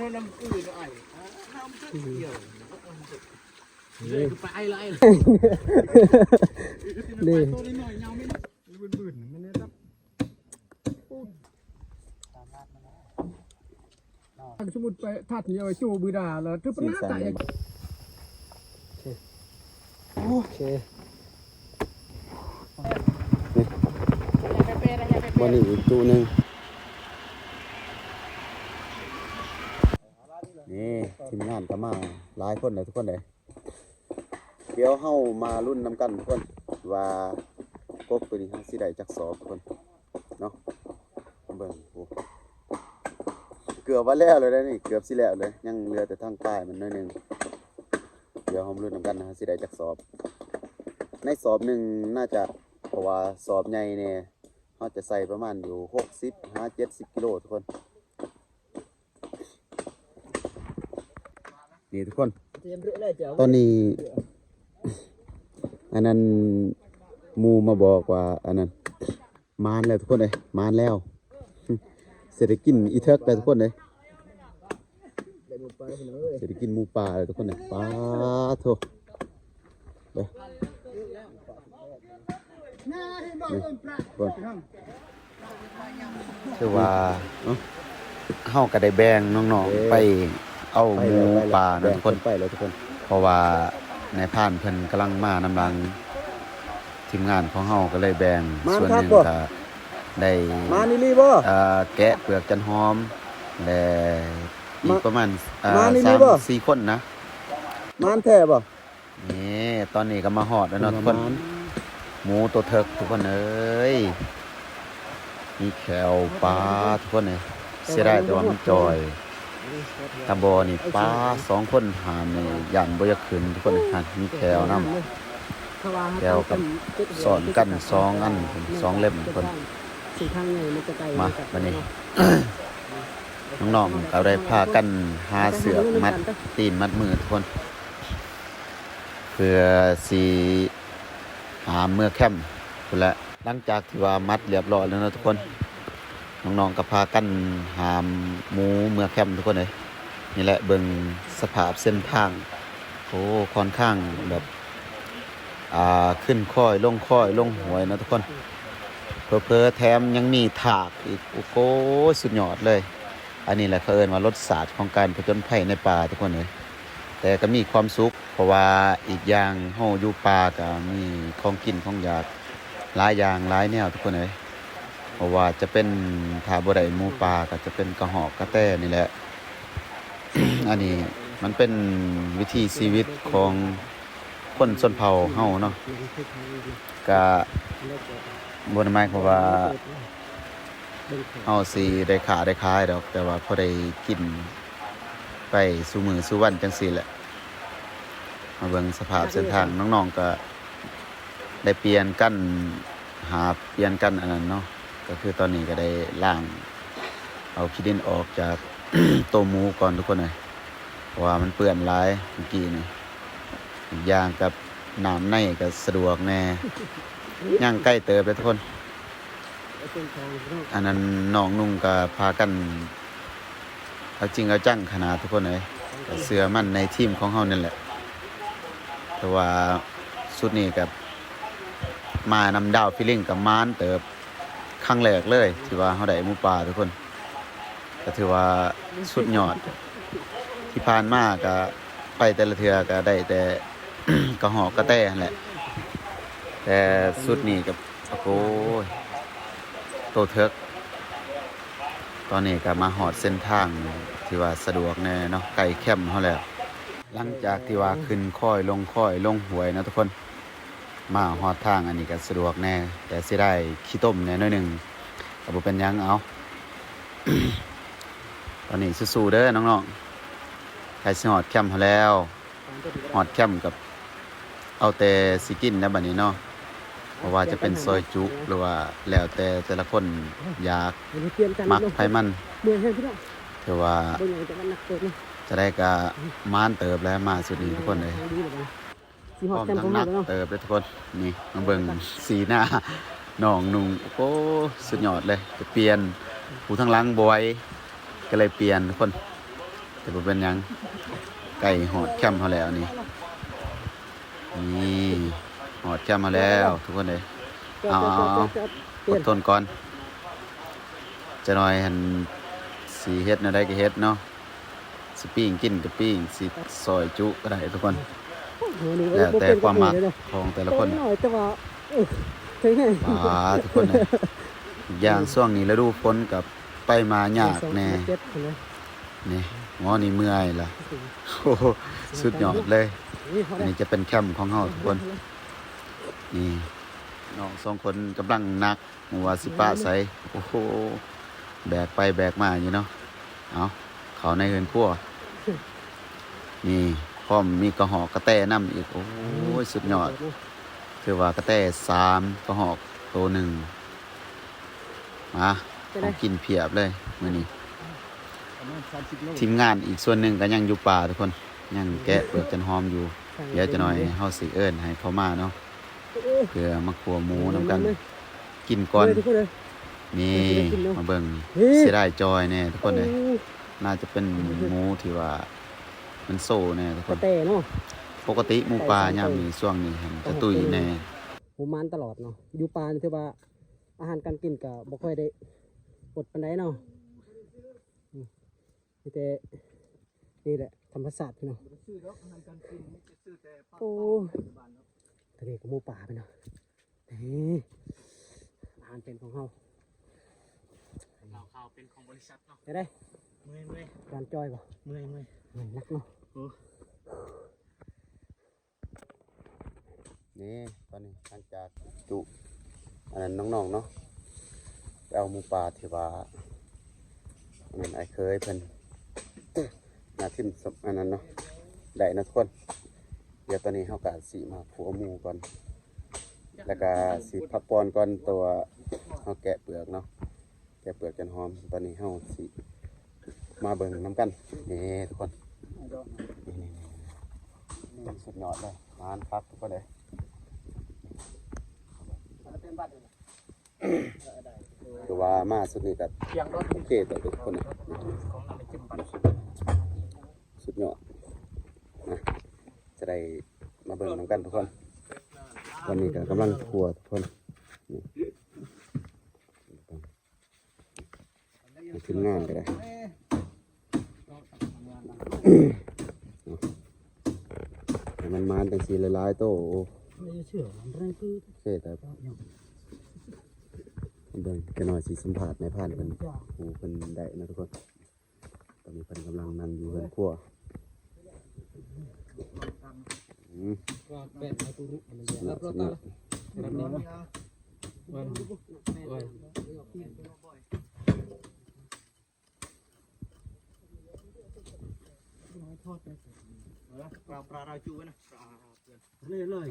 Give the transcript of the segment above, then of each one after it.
น้ำอื่นไอ้น้ำเกี่ยวไปไอ้ไรนี่ตัวนี้หน่อยเงาไม่ได้บื่นมันเนี่ยครับสมุดไปทัดเยอะจูบืดาแล้วทุบหน้าใจโอเควันนี้อีกตัวหนึ่งนี่ทีมงานก็มาหลายคนเลยทุกคนเลยเดี๋ยวเข้ามารุ่นนำกันทุกคนว่ากบตัวนี้สิได้จักสอบทุกคนเนาะเบิ่งโอ้เกือบว่าแล้วเลยนะนี่เกือบสิแล้วเลยยังเหลือแต่ทางใต้มันน้อยนึงเดี๋ยวเข้ามารุ่นนำกันนะสิได้จักสอบในสอบหนึ่งน่าจะเพราะว่าสอบใหญ่เนี่ยเขาจะใส่ประมาณอยู่60-70 กิโลทุกคนนี่ทุกคนตอนนี้อันนั้นมูมาบอกว่าอันนั้นมานแล้วทุกคนเลยมานแล้วเสร็จกินอีเทิร์กเลยทุกคนเลยเสร็จกินหมูปลาเลยทุกคนเลยปลาโถเลยคือว่าเฮาก็ได้แบ่งน้องๆไปเอาหมูปลานะทุกคนไปแล้วทุกคนเพราะว่าในผ่านเพิ่นกำลังมานำลังทีมงานของเฮาก็เลยแบ่งส่วนหนึ่งก็ได้แกะเปลือกจันหอมและอีกประมาณ3-4 คนนะมานแท้บ่นี่ตอนนี้ก็มาฮอดแล้วเนาะทุกคนหมูตัวเถิกทุกคนเอ้ยมีแขวปลาทุกคนเลยเสียดายแต่ว่ามันจอยตาบอนี่ปลา2 คนหามในยันบ่อยากขึ้นทุกคนหันมีแขวน้ำแขวกับสอนกัน2 อัน2 เล่มทุกคนมาวันนี้ น้องๆเขาได้พากันหาเสือกมัดตีนมัดมือทุกคนเพื่อสีหาเมื่อแคมป์คุณละหลังจากที่ว่ามัดเรียบร้อยแล้วนะทุกคนน้องๆก็พากันหามหมูเมื่อแคมป์ทุกคนเลยนี่แหละเบิ่งสภาพเส้นทางโอ้ค่อนข้างแบบขึ้นค่อยลงหวยนะทุกคนเพอแถมยังมีถากอีกโอ้โหสุดยอดเลยอันนี้แหละเขาเอิ้นว่ารสชาติของการผจญภัยในป่าทุกคนเลยแต่ก็มีความสุขเพราะว่าอีกอย่างเฮาอยู่ป่าก็มีของกินของอยากหลายอย่างหลายแนวทุกคนเลยเพราะว่าจะเป็นถ้าบ่ได้หมูป่าก็จะเป็นกระหอกกระแต้นี่แหละ อันนี้มันเป็นวิถีชีวิตของคนชนเผ่าเฮาเนาะก็บ่ได้หมายความว่าเฮาสิได้ขาได้ขายดอกแต่ว่าพอได้กินไปสู่มื้อสู่วันจังซี่แหละมาเบิ่งสภาพเส้นทางน้องๆก็ได้เปลี่ยนกันอันนั้นเนาะก็คือตอนนี้ก็ได้ล้างเอาขี้ดินออกจาก ตัวหมูก่อนทุกคนเลยเพราะว่ามันเปื้อนหลายเมื่อกี้นี่อีกอย่างกับน้ำในก็สะดวกแน่ย่างใกล้เติบเลยทุกคนอันนั้นน้องนุ่งก็พากันเอาจริงเอาจังขนาดทุกคนเลยเสือมันในทีมของเฮานั่นแหละแต่ว่าสุดนี้กับมานำดาวฟีลิ่งกับม้านเติบครั้งแรกเลยที่ว่าเฮาได้หมูป่าทุกคนก็ถือว่าสุดยอดที่ผ่านมาก็ไปแต่ละเทื่อก็ได้แต่ กระหอกกระแต้นั่นแหละแต่สุดนี้กับโอ้ยโตเถิกตอนนี้ก็มาฮอดเส้นทางที่ว่าสะดวกแน่เนาะใกล้แคมป์เฮาแล้วหลังจากที่ว่าขึ้นค่อยลงหวยนะทุกคนมาฮอดทางอันนี้ก็สะดวกแน่แต่สิได้ขี้ต้มแน่น้อยนึงก็บ่เป็นหยังเอา ตอนนี้สู้ๆเด้อน้องๆใครสิฮอดแคมป์เฮาแล้วฮอดแคมป์กับเอาแต่สิกินนะบัดนี้เนาะเพราะว่าจะเป็นซอยจุหรือว่าแล้วแต่ละคนอยากมักไผมันถือว่าจะได้กะม้านเติบแล้วมาสุดนี้ทุกคนเลยพร้อมทั้งนักเติบเลยทุกคนนี่มาเบิ่งสีหน้าน้องนุ่งโอ้สุดยอดเลยจะเปลี่ยนผู้ทั้งหลังบอยก็เลยเปลี่ยนทุกคน แต่บ่เป็นหยังไก่หอดแคมป์เขาแล้วนี่นี่หอดแคมป์มาแล้วทุกคนเลยเอาอดทนก่อนจะหน่อยหันสีเฮ็ดแนวใดก็เฮ็ดเนาะสิปิ้งกินก็ปิ้งสิซอยจุก็ได้ทุกคนแล้วแต่ความมักของแต่ละคนทุกคนเลยอย่างช่วงนี้ฤดูฝนกับไปมายากแน่นี่หมอนี่เมื่อยล่ะโอ้สุดยอดเลยอันนี้จะเป็นแคมป์ของเฮาทุกคนนี่น้อง2คนกำลังนักหัวสิป้าใสโอ้โหแบกไปแบกมาอยู่เนาะเอาเขาในเฮือนครัวนี่พร้อมมีกระหอกกระแตน้ำอีกโอ้ยสุดยอดคือว่ากระแต3กระหอกตัว1มาของกินเพียบเลยมื้อนี้ทีมงานอีกส่วนหนึ่งก็ยังอยู่ป่าทุกคนยังแกะเปลือกจันหอมอยู่เดี๋ยวจะหน่อยเฮาสิเอิ้นให้เขามาเนาะเพื่อมาขัวหมูนำกันกินก่อนนี่มาเบิ่งเสียดายจอยแน่ทุกคนเลยน่าจะเป็นหมูที่ว่ามันโซ่แน่ทุกคนปกติหมูป่ายามนี้ช่วงนี้เห็นจะตุยแน่ หมูมันตลอดเนาะอยู่ป่านี่ถือว่าอาหารการกินก็บ่ค่อยได้อดปานใดเนาะมีแต่นี่แหละธรรมชาติพี่เนาะโอ้ทะเลกับหมูป่าพี่เนาะนี่อาหารเป็นของเฮาข้าวเป็นของบริษัทเนาะได้เมื่อยการจอยบ่เมื่อยนักเนาะนี่ตอนนี้หลังจากจุอันนั้นน้องๆเนาะไปเอาหมูป่าที่ว่าอันนั้นไอ้เคยเพิ่นนาทิมอันนั้นเนาะได้นะทุกคนเดี๋ยวตอนนี้เฮากะสิมาขัวหมูก่อนแล้วก็สิพักปอนก่อนตัวเฮาแกะเปลือกเนาะแกะเปลือกจันหอมตอนนี้เฮาสิมาเบิ่งน้ำกันนี่ทุกคนนี่สุดยอดเลยงานพักทุกคนเลยคือว่ามาสุดนี้กับโอเคต่อทุกคนนะสุดยอดนะจะได้มาเบิ่งน้ำกันทุกคนวันนี้ก็กำลังครัวทุกคนขึ้นงานก็ได้มันมาตั้งสีหลายๆโตโอเคแต่เบิ่งแค่หน่อยสีสัมผัสในผ่านเป็นหูเป็นได้นะทุกคนตอนนี้เป็นกำลังนั่งอยู่เป็นขั้วปลาเราจูนะเลย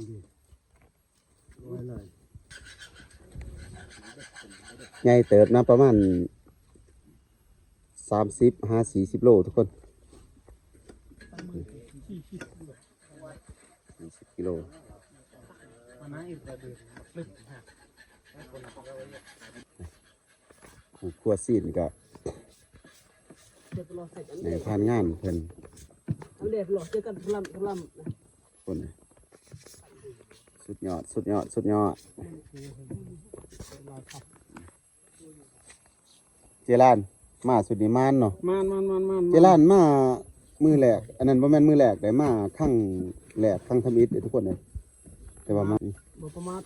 ใหญ่เติบนะประมาณ30-40 โลทุกคน20 กิโลขู่ขั้วซีนกับในพานงานเพิ่นคนสุดยอดเจรานมาสุดนี้มานเนาะเจรานมามือแหลกอันนั้นบ่แม่นมือแหลกได้มาข้างแหลกข้างทำอิฐทุกคนเลยแต่ว่ามาบ่ประมาท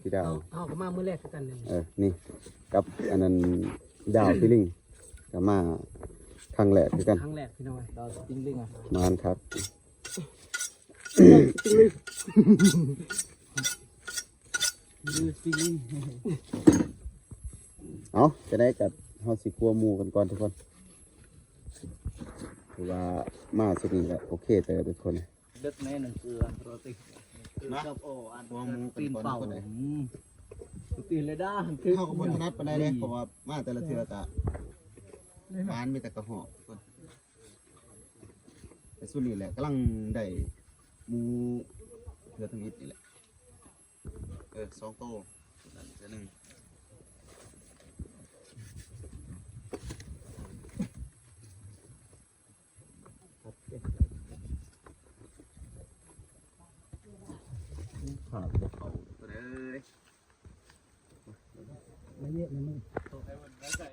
พี่ดาวเอาก็มามือแรกกันเลยนี่กับอันนั้นดาวพี่ลิงก็มาข้างแหลกคือกันครั้งแรกพี่น้อยดาวจริงลิงอ่ะมานครับเอาจะได้กับเฮาสิครัวหมูกันก่อนทุกคนคือว่ามาสุดนี้แหละโอเคแต่ทุกคนเด็กแม่หนึ่งคืออันโปรตีนนะโอ้อันตีนเป่าตีนเลยด้าเข้ากับบนถนัดไปได้เลยเพราะว่ามาแต่ละเทือกะบ้านมีแต่กระหอบแต่สุดนี้แหละกำลังได้หมูเพื่อทั้งอิฐนี่แหละ2 โตนั่นจะ1 เยอะนั่น ใส่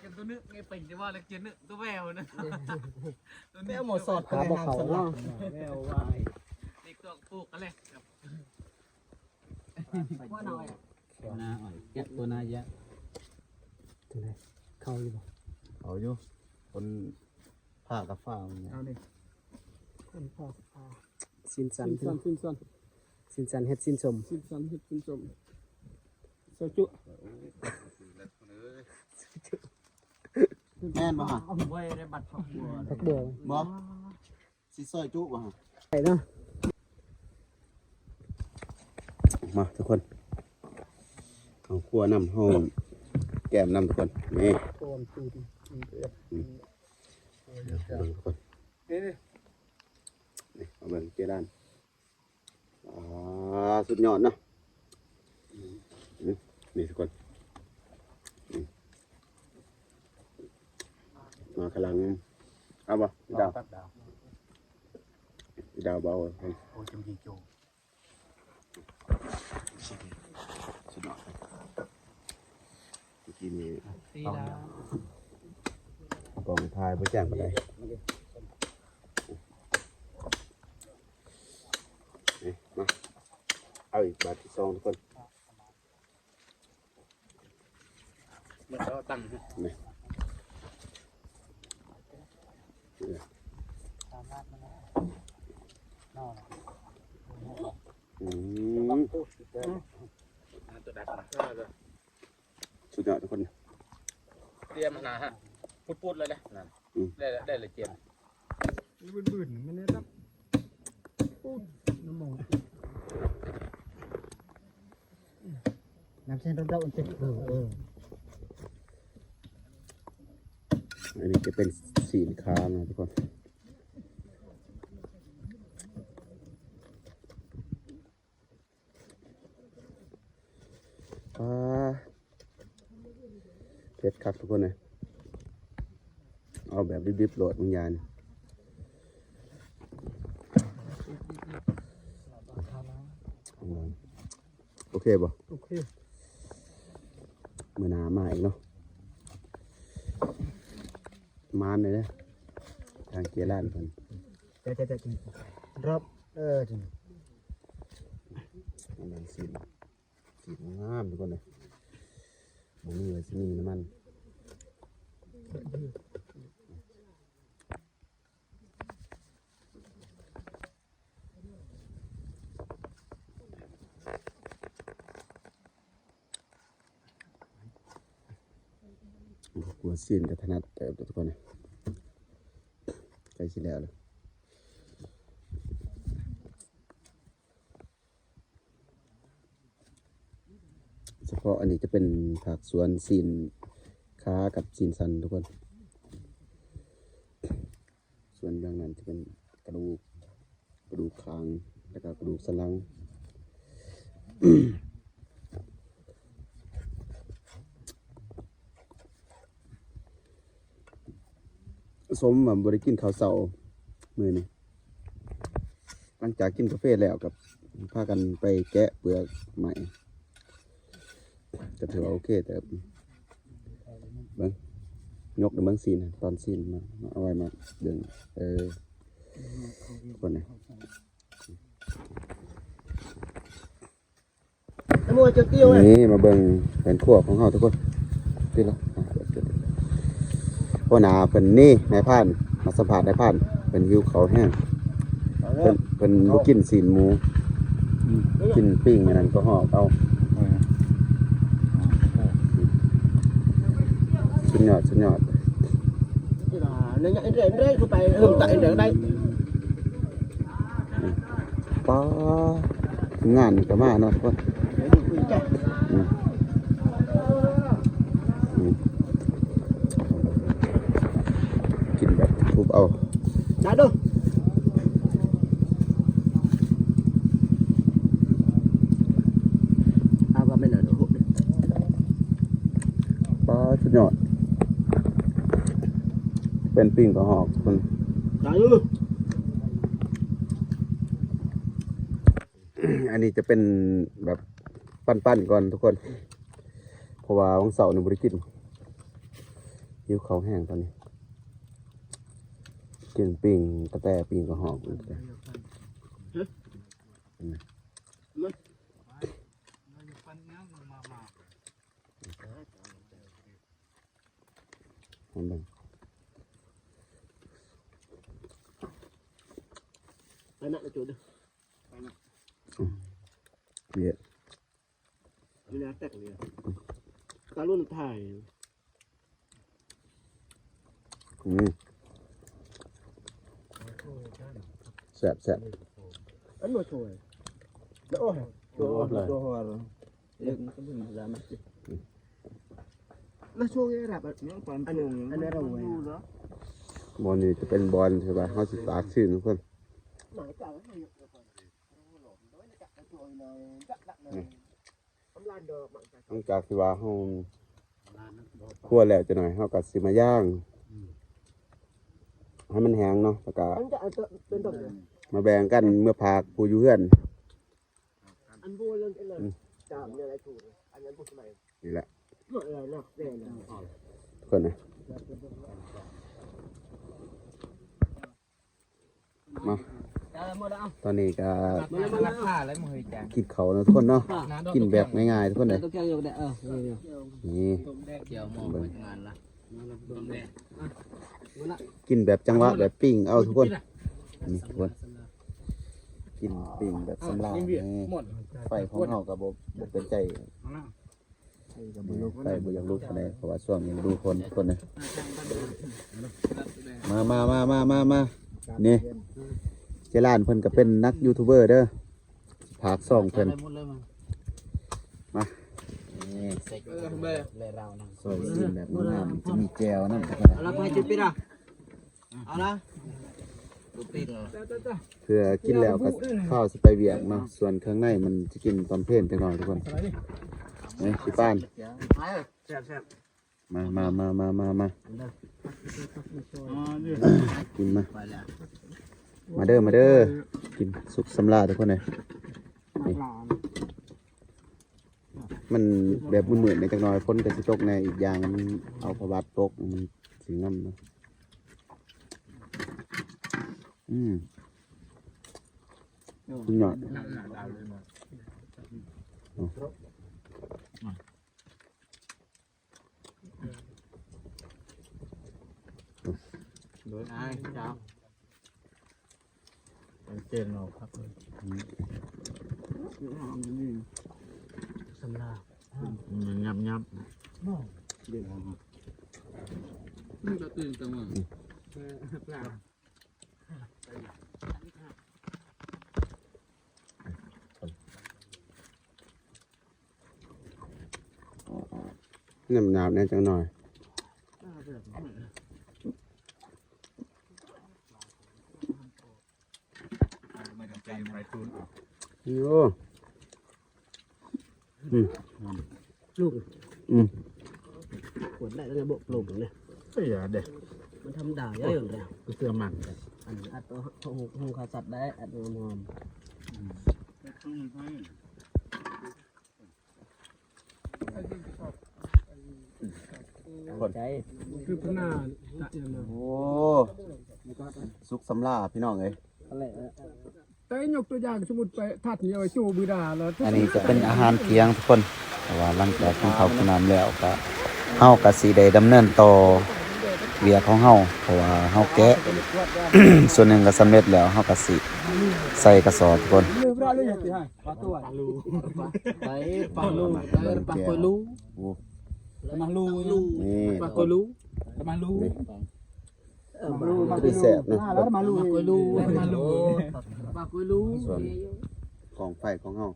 กันตัวนึกไงเป็นจะว่าแล้วเจนึกตัวแววนะตัว แม นี้ วหมดสอดขาบอกเขาเนาะแมววาย เด็กตัวปลูกกันเลย ว่าหน่อย นาอ่อยแกะตัวนายะ ถึงไหนเข้าอยู่บ่ เอาอยู่คนผ้ากับฟ้าเนี่ย เอาดิคนพ่อสินสันสินสันเฮ็ดสินสมสินสันเฮ็ดสินสมโซจุ แม่นบ่ฮะ เอาไว้ในบัตรผักบัว บ่สิซอยจุบ่ฮะ ใส่เนาะ มาทุกคนเอาครัวนำห้องแก้มนำทุกคนนี่ โกนตูด เดี๋ยวเบิ่งทุกคนนี่เอาเบิ่งเจด้านสุดยอดเนาะนี่ทุกคนมากำลังเอาบ่ดาวดาวเบาเฮ้ย โอ้จำพีโจ สุดยอดเมื่อกี้นี่ ตีละ กองทายไปแจ้งไปได้นี่มาเอาอีกบาทที่สองทุกคน มันก็ตั้ง นี่อืม ตัวดัก สุดยอดทุกคน เตรียมนะฮะพูดเลยนะนั่นได้เลยเจียม บื้นๆไม่ได้รับน้ำมงน้ำเส้นเราๆจะอันนี้จะเป็นสีนค้านะทุกคนเผ็ดครับทุกคนเลยเอาแบบดิบๆโหลดมึงยานโอเคป่ะ โอเค มือหนามาอีกเนาะมานเลยนะทางเกียร์ล้านเพิ่น จะรอบจริง มันเป็นสีงามทุกคนเลยมันมีไว้ที่นี่น้ำมันหัวซีนกับถนัดแต่ทุกคนเลยใกล้ชิแล้วเลยเฉพาะอันนี้จะเป็นผักสวนซีนค้ากับซีนสันทุกคนส่วนเรื่องนั้นจะเป็นกระดูกคางแล้วก็กระดูกสันหลัง สมบริกินข้าวเสามือนี่หลังจากกินกาแฟแล้วกับพากันไปแกะเปลือกใหม่จะถือว่าโอเคแต่เบิ้งยกเบิ้งซีนตอนซีนมาเอาไว้มาเดินคนไหน น้ำมันจะเตี้ยวเลย นี่มาเบิ้งเป็นขั้วของเขาทุกคนที่ละพ่อหนาเป็นนี่นายพานมาสัมผัสนายพานเป็นวิวเขาแห้งเป็นบุกินซีนหมูกินปิ้งอันนั้นก็หอบเอาสุดยอดเนี่ยเรื่อยเข้าไปtại ở đây ป้าทำงานก็มาเนาะทุกคนกินแบบทุบเอา đã đâu và bên ở hộ ป้าสุดยอดเป็นปิ้งก็หอบคน đấy ư อันนี้จะเป็นแบบ ปั้นก่อนทุกคนเพราะว่าวันเสาร์นี่บ่ได้กินหิวข้าวแห้งตอนนี้กินปิ้งกระแตปิ้งกระหอบมันบัง ไปนะจุด เยอะ นี่นะแตกเลยตาลุ่นถ่าย แซ่บ อันนู้นช่วยแล้วโอ้ตัวหัวเล็กก็เป็นอะไรมั้ยแล้วช่วงนี้แบบอันนึงอันนี้เราไว้ บอลนี่จะเป็นบอลใช่ป่ะเขาสิตากชื่อทุกคนหลังจากที่ว่าเขาคั่วแล้วจะหน่อยเขาก็สิมาย่างให้มันแห้งเนาะแล้วก็มาแบ่งกันเมื่อพากผู้อยู่เพื่อน อันบูเรื่องอะไรจามเนี่ยอะไรถูกอันนั้นพูดทำไม นี่แหละ เออเนาะเนี่ย ทุกคนนะมาตอนนี้ก็ ราคาแล้วมึงเฮ้ยแจง กินเขาวนะทุกคนเนาะกินแบบง่ายๆทุกคนเลย ตัวแก้วอยู่ได้นี่ เกี่ยวมองไปงานละต้มแดง กินแบบจังหวะแบบปิ้งเอาทุกคนนี่ทุกคนกินปิ้งแบบสำราญนี่ไฟของเขากับบเป็นใจไฟบ่อยากลุกอะไรเพราะว่าช่วงนี้ดูคนทุกคนเลยมานี่เจร้านเพิ่นก็เป็นนักยูทูบเบอร์เด้อผากซ่องเพิ่นมานี่ซอยซีนแบบงามๆจะมีแจวนั่นทุกคนนะ เอาละไปจุดปิดอ่ะเอาละ เพื่อกินแล้วก็ข้าวสิไปเวียงเนาะส่วนเครื่องในมันจะกินตอนเพลนจังหน่อยทุกคนนี่พี่ป้านมากินมาเด้อกินสุกสำราญทุกคนเลยนี่มันแบบมืดๆในจังหน่อยฝนก็สิตกในอีกอย่างมันเอาพวัดตกมันสีน้ำเนาะหน่อยโดยอ้ายเจ้าเจนเราครับสำราญยับนี่ก็ตื่นจังหวะ น้ำหนาวเนี่ยจังหน่อยโอ้ลูก ขวด ได้แล้วนะบอกลงเลย เฮ้ยเด็ก มันทำด่าเยอะอย่างเดียว กูเสื้อมัน อันอัดตัวหงขาสัตว์ได้อัดงอมใจคือพนาโอ้สุกสำลาพี่น้องเอ้ย อะไร แต่ยกตัวอย่างสมมุติไปทัดเนี่ยไปสู้บืดาแล้ว อันนี้จะเป็นอาหารเที่ยงทุกคนแต่ว่าหลังจากกินข้าวกินน้ำแล้วก็เฮาก็สิได้ดำเนินต่อเวียกของเฮาเพราะว่าเฮาแกะ ส่วนหนึ่งก็สำเร็จแล้วเฮาก็สิใส่กระสอบทุกคน เรื่องอะไรอย่างที่ให้ปลาตัวลู ไปปลาลูปลาโกลู มาลู นี่ ปลาโกลู มาลู จะได้แซ่บเนาะ แล้วมาลู ปลาโกลูปลาลูปลาโกลู ส่วนของไฟของเฮา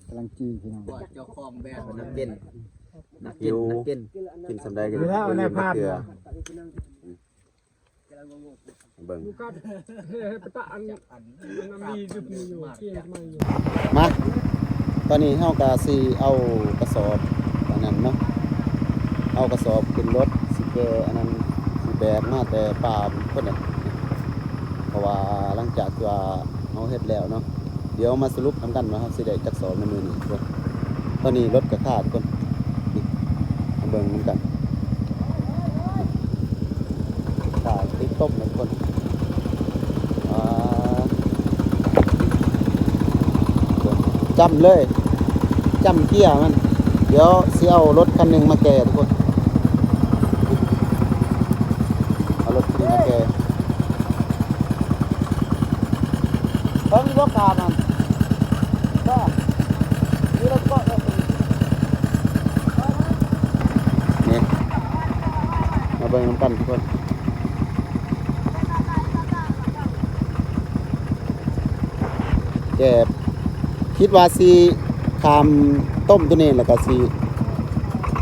ก ำลังจีพี่น้อง เจ้าของแบรนด์ นักเก็น กินสำได้กันเกลือเบิ่ง ลูกกัดปะตะอันน้ำดีจุดมืออยู่เที่ยงมาอยู่ มาตอนนี้เฮาก็สิเอากระสอบอันนั้นเนาะเอากระสอบขึ้นรถสิแกอันนั้นสิแบกมาแต่ป่าเพิ่นน่ะเพราะว่าหลังจากที่ว่าเฮาเฮ็ดแล้วเนาะเดี๋ยวมาสรุปนำกันว่าเฮาสิได้จักสอบในมื้อนี้ทุกคน ตอนนี้รถกระขาดคนนี่มาเบิ่งเหมือนกันขาดติดต้มนะทุกคนอ่าจำเลยจำเกียร์มัน เดี๋ยวสิเอารถคันหนึ่งมาแก่ทุกคนเอารถคันนี้มาแก่ต้องยกขามันก็นี่รถก็นี่มาเบิ่งน้ำกันทุกคนแกคิดว่าสิคามต้มตัวนี้แล้วก็สิ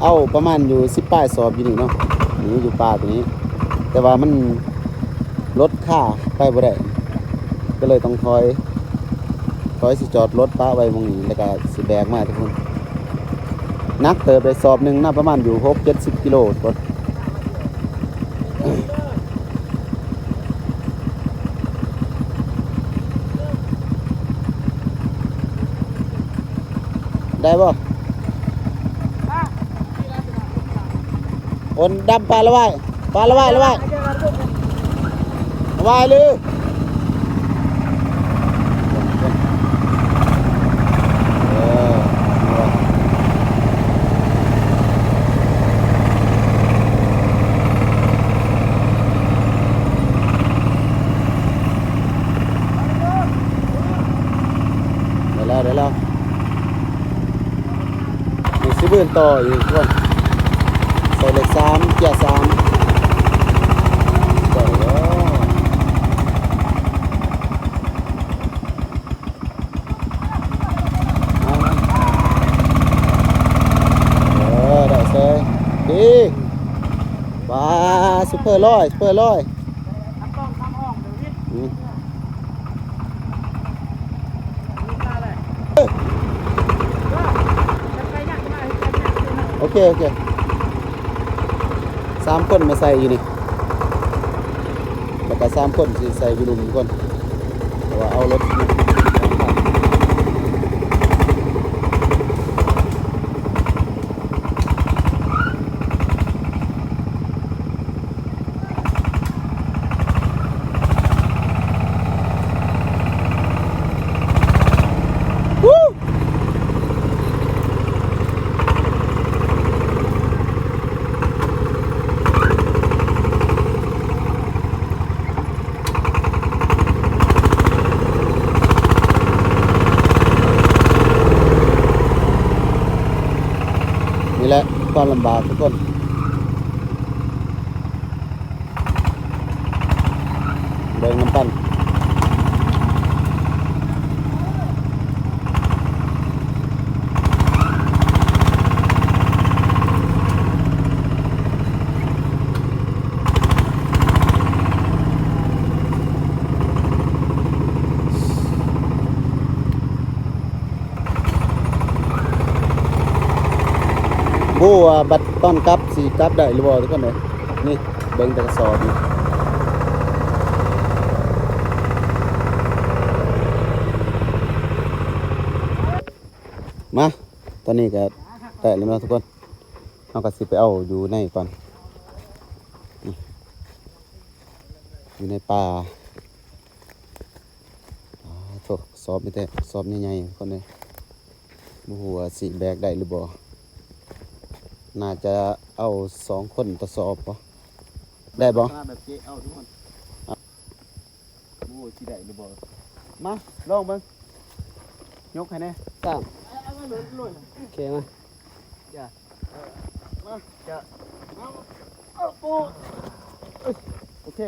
เอาประมาณอยู่10 ป้ายสอบอยู่นี่เนาะนี่อยู่ป่าตัวนี้ แต่ว่ามันรถค่าไปบ่ได้ก็เลยต้องถอยสิจอดรถป้าไว้ตรงนี้แล้วก็สิแบกมาทุกคนนักเติบไปสอบหนึ่งน่าประมาณอยู่6-70 กิโลรถได้บ่คนดำปลาละว่ายละว่ายเลยได้แล้วมีสิบืนต่ออีกคนใส่เหล็ก3 เกียร์3ต่อได้เซ่ดีว้าซุปเปอร์ร้อยโอเค3 คนมาใส่อยู่นี่แล้วก็3 คนสิใส่อยู่ลุมทุกคนแต่ว่าเอารถนี่แหละความลำบากทุกคนเดินน้ำกันบูว่าบัดต้อนกลับสีกลับได้หรือบ่ทุกคนเลยนี่เบิ่งแต่กระสอบนี่มาตอนนี้ก็ได้แล้วเนาะทุกคนเอากระสิไปเอาอยู่ในก่อนนี่อยู่ในป่าโถสอบไม่แต่สอบใหญ่ๆคนเลยบูว่าสีแบกได้หรือบ่น่าจะเอา2 คนต่อสอบปะได้บ่แบบเจ๊เอาทุกคนโอ้สิได้หรือบ่มาลองเบิ่งยกให้แน่ ตามโอเคมา มาจะเอาปูโอเค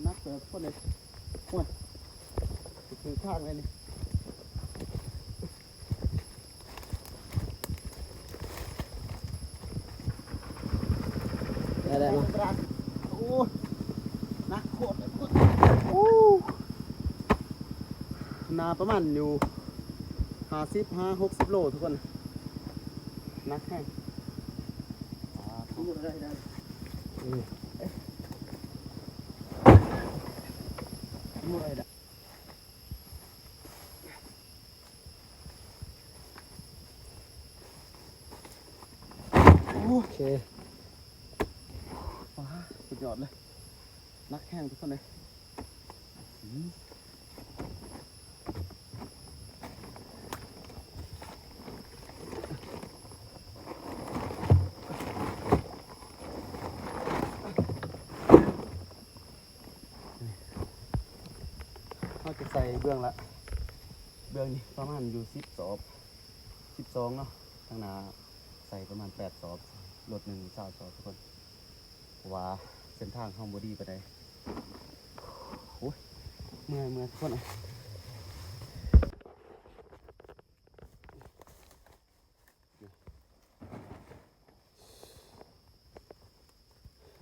นักเสิร์ฟคนเลยโอ้ยถึงข้างเลยนี่ได้มา โอ้นักโคตรเลยโอ้นาประมาณอยู่50-60 โลทุกคนนักแห้งได้ โอเค ว้าสุดยอดเลยนักแข่งทุกคนเลยเขาจะใส่เบื้องละเบื้องนี้ประมาณอยู่12เนาะทางหน้าใส่ประมาณ8 ศอกรถ1 20 ศอกทุกคนเพราะว่าเส้นทางห้องบอดี้ไปได้โอ้ยเมื่อยทุกคนเลย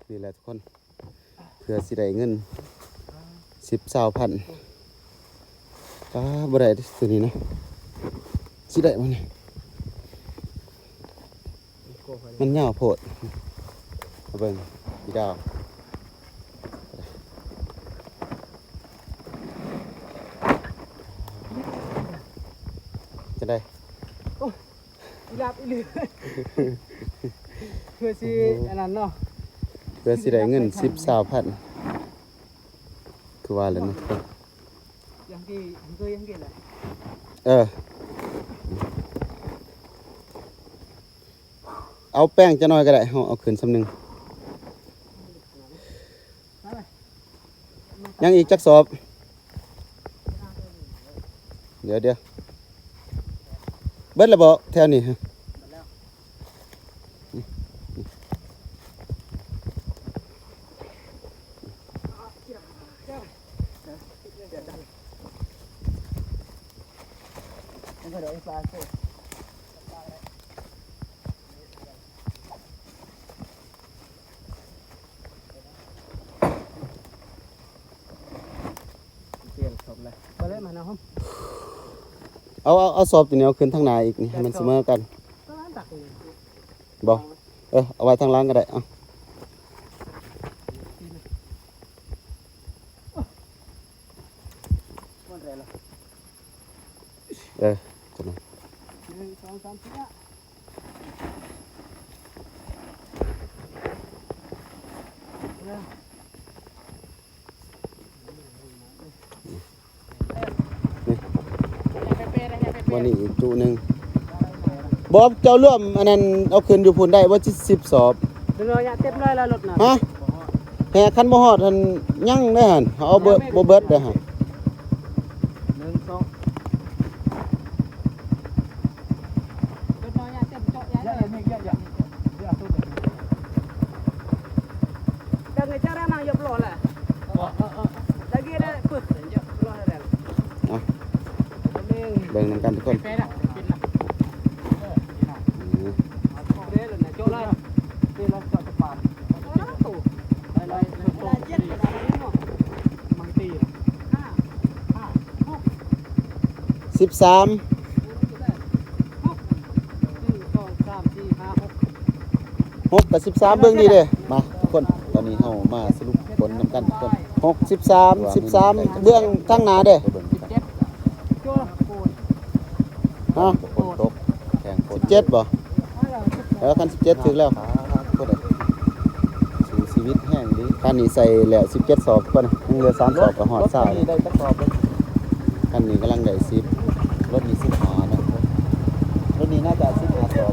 นี่แหละทุกคนเพื่อสิได้เงิน10,000 ป้าบ่ได้ตัวนี้นะสิได้มันมันยาวโพดเอาเบิ่งพี่ดาวจะได้ หลับอีหลีเพื่อสิอันนั้นเนาะ เพื่อสิได้เงิน10,000คือว่าแล้วนะ ยังกี่ยังกี่แหละ เอาแป้งจะน้อยก็ได้เอาขึ้นสำนึงยังอีกจักสอบเดี๋ยวเบิดแล้วบ่แถวนี้ฮะไปเลยมานะครับ เอาสอบตัวนี้เอาขึ้นทางหน้าอีกนี่ให้มันเสมอกัน ก็ร้านตักเลย บ่เอาไว้ทางหล่างก็ได้เอา วันไรล่ะ ตัวนั้น 1 2 3 วันนี้อีกจุหนึงบ่เจ้าร่วมอันนั้นเอาขึ้นอยู่พุ่นได้ว่า10 สอบ 4เดี๋ยวอย่าเต็มเลยละรถน่ะ ฮะแห่คันบ่ฮอดหั่นยังได้หั่นเอาบ่เบิดได้หั่น 1 2รถน้อยอย่าเต็มเจาะอย่าdan cara nang yo plo lah. Lagi ada pus yo plo ada. เบิ่งนำกันทุกคน ไปละปิดละ Dia lah nak juk lah. Dia lah juk depan. Tu. Lai jet ke dalam ni mo. Mang ti lah. 13 1 2 3 4 5 6 6กับ13เบิ่งนี่เด้มาทุกคนตอนนี้เฮามาสรุปผลนำกันทุกคน6 13เบื้องทางหน้าเด้ฮะฝนตกแข่งฝน17บ่คัน17ถึงแล้วทุกคนสู่ชีวิตแห้งดีคันนี้ใส่แล้ว17 สอบก่อนยังเหลือ3 สอบก็ฮอดซ่าได้จักสอบเลยคันนี้กำลังได้10รถนี้15นะรถนี้น่าจะ15 สอบ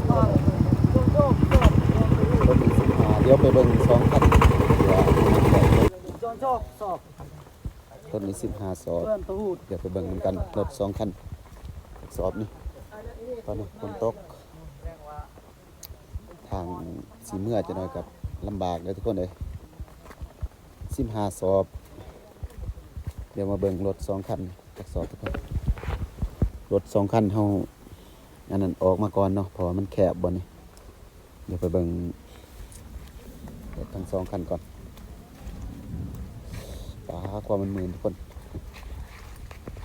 รถนี้15เดี๋ยวไปเบิ่ง2คันว่ามันได้ Jok sop. รถนี้15 สอบ Tuan tu. เดี๋ยวไปเบิ่งนำกันรถ2 คันสอบนี่ตอนนี้ฝนตกทางสีเมื่อจะน้อยกับลำบากเลยทุกคนเลย15 สอบเดี๋ยวมาเบิ่งรถ2 คันจักสอบทุกคนรถ2 คันเฮาอันนั้นออกมาก่อนเนาะเพราะว่ามันแคบบ่นี่เดี๋ยวไปเบิ่งรถทั้ง2 คันก่อนความมันมืนทุกคน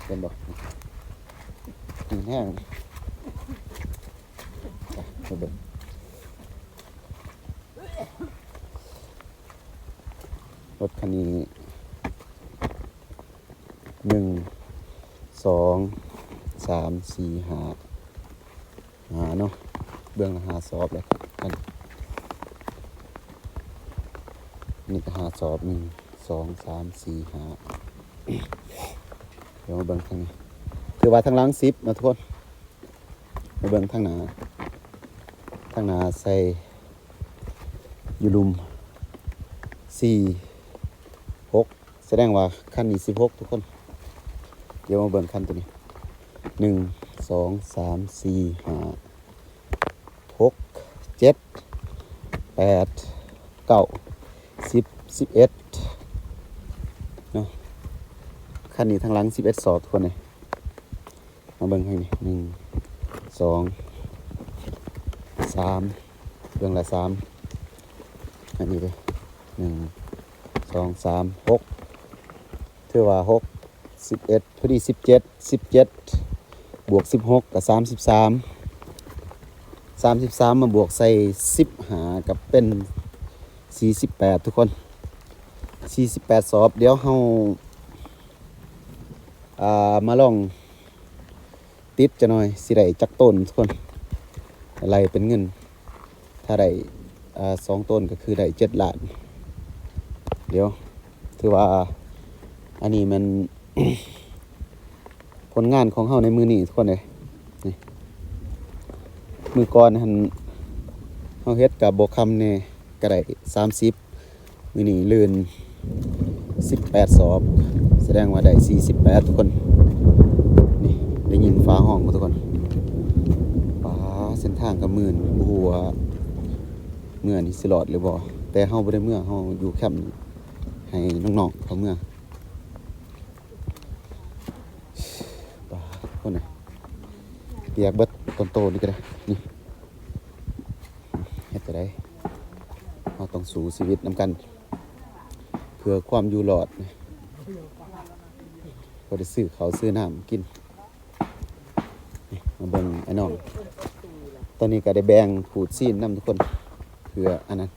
เป็นบ่หินแห้งไปเบิ่งรถคันนี้1 2 3 4 5เนาะเบื้องละ5 สอบเลยกัน นี่ก็หาสอบ1 2 3 4 5เดี๋ยวมาเบิ่งทางนี้ถือว่าทางหลัง10นะทุกคนมาเบิ่งทางหน้าใส่อยู่ลุม4 6แสดงว่าคันนี้16ทุกคนเดี๋ยวมาเบิ่งคันตัวนี้1 2 3 4 5 6 7 8 9 10 11เนาะคันนี้ทางหลัง11สอบทุกคนเลยมาเบิ่งให้นี่1 2 3เรื่องละ3อันนี้เลย1 2 3 6ถือว่า6 11พอดี17บวก16กับ33มาบวกใส่15กับเป็น48ทุกคน48สอบเดี๋ยวเฮามาลองติดจะหน่อยสิได้จักต้นทุกคนอะไรเป็นเงินถ้าได้2ต้นก็คือได้7 ล้านเดี๋ยวถือว่าอันนี้มัน ผลงานของเฮาในมือนี้ทุกคนเลยนี่มือก่อนหั่นเฮาเฮ็ดกับบ่คำเนี่ยก็ได้30มื้อนี้ลื่น18สอบแสดงว่าได้48ทุกคนนี่ได้ยินฟ้าห้องบ่ทุกคนฟ้าเส้นทางก็มื่นบ่ฮู้ว่าเมื่อนี้สิรอดหรือบ่แต่เฮาบ่ได้เมื่อเฮาอยู่แคมป์ให้น้องๆเขาเมื่อคนไหนเปียกเบิดต้นโตนี่ก็ได้นี่เฮ็ดจะได้เราต้องสู้ชีวิตนำกันเพื่อความอยู่รอดพอได้ซื้อเขาวซื้อน้ำกินนี่มาเบิ่งไอ้น้องตอนนี้ก็ได้แบ่งขูดซีนนำทุกคนเพื่ออันนั้น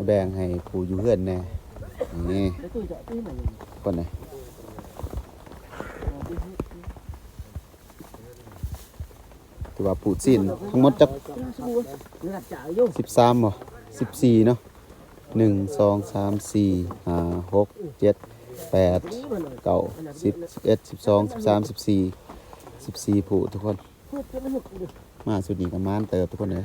แบ่งให้ผู้อยู่เฮือนแน่นี่คนไหนถือว่าปูดซีนทั้งหมดจัก13บ่14เนาะ1 2 3 4 5 6 7 8 9 10 11 12 13 14ผู้ทุกคนมาสุดนี้ก็มานเติบทุกคนเลย